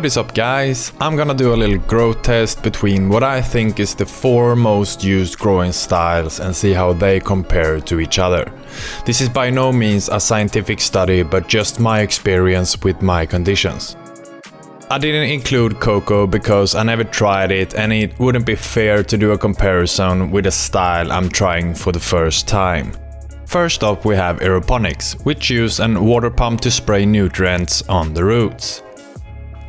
What is up guys? I'm gonna do a little growth test between what I think is the 4 most used growing styles and see how they compare to each other. This is by no means a scientific study, but just my experience with my conditions. I didn't include cocoa because I never tried it and it wouldn't be fair to do a comparison with a style I'm trying for the first time. First up we have Aeroponics, which use a water pump to spray nutrients on the roots.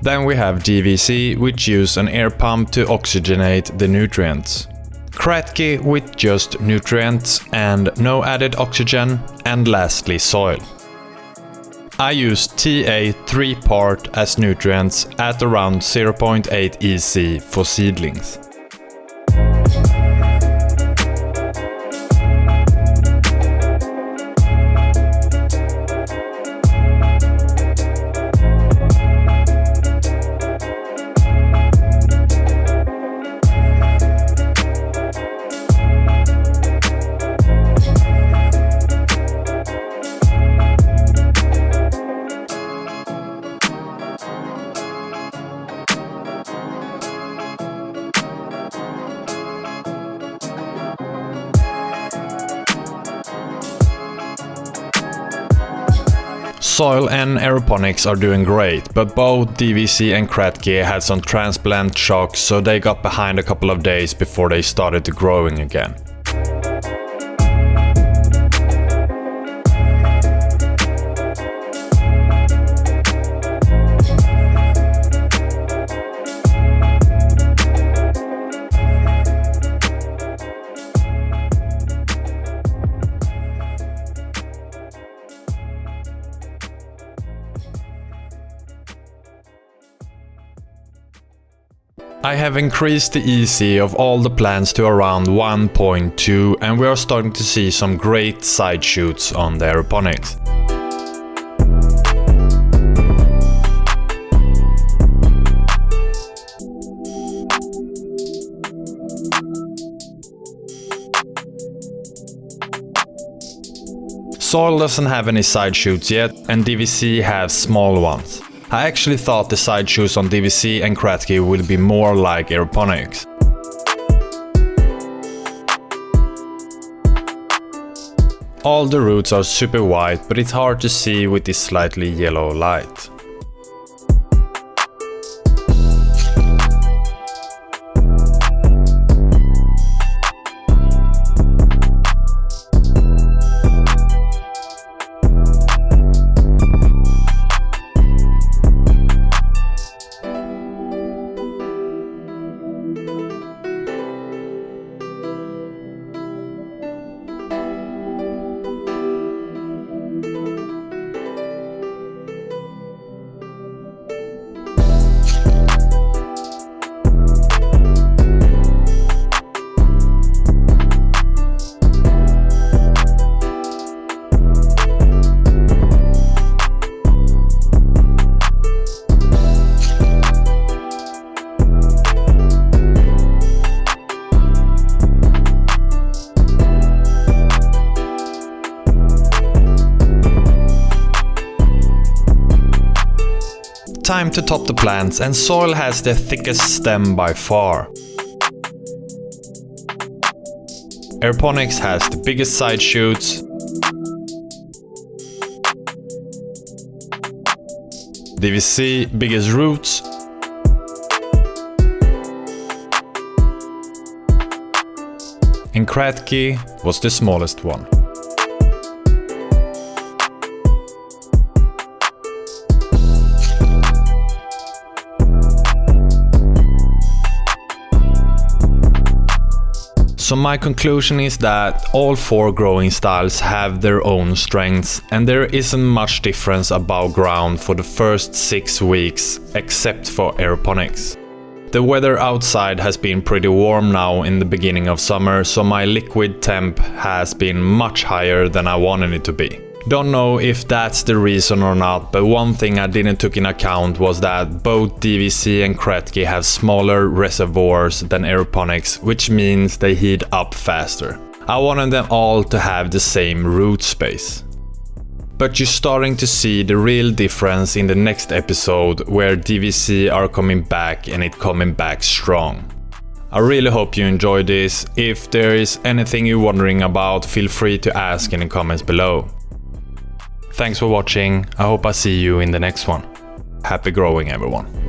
Then we have DVC, which use an air pump to oxygenate the nutrients. Kratky with just nutrients and no added oxygen, and lastly soil. I use Tripart as nutrients at around 0.8 EC for seedlings. Soil and Aeroponics are doing great, but both DVC and Kratky had some transplant shocks, so they got behind a couple of days before they started growing again. I have increased the EC of all the plants to around 1.2 and we are starting to see some great side shoots on the Aeroponics. Soil doesn't have any side shoots yet and DVC has small ones. I actually thought the side shoots on DVC and Kratky would be more like Aeroponics. All the roots are super white, but it's hard to see with this slightly yellow light. Time to top the plants, and soil has the thickest stem by far. Aeroponics has the biggest side shoots. DVC biggest roots. And Kratky was the smallest one. So my conclusion is that all 4 growing styles have their own strengths and there isn't much difference above ground for the first 6 weeks except for Aeroponics. The weather outside has been pretty warm now in the beginning of summer, so my liquid temp has been much higher than I wanted it to be. Don't know if that's the reason or not, but one thing I didn't take in account was that both DVC and Kratky have smaller reservoirs than Aeroponics, which means they heat up faster. I wanted them all to have the same root space. But you're starting to see the real difference in the next episode, where DVC are coming back and it coming back strong. I really hope you enjoyed this. If there is anything you're wondering about, feel free to ask in the comments below. Thanks for watching. I hope I see you in the next one. Happy growing, everyone.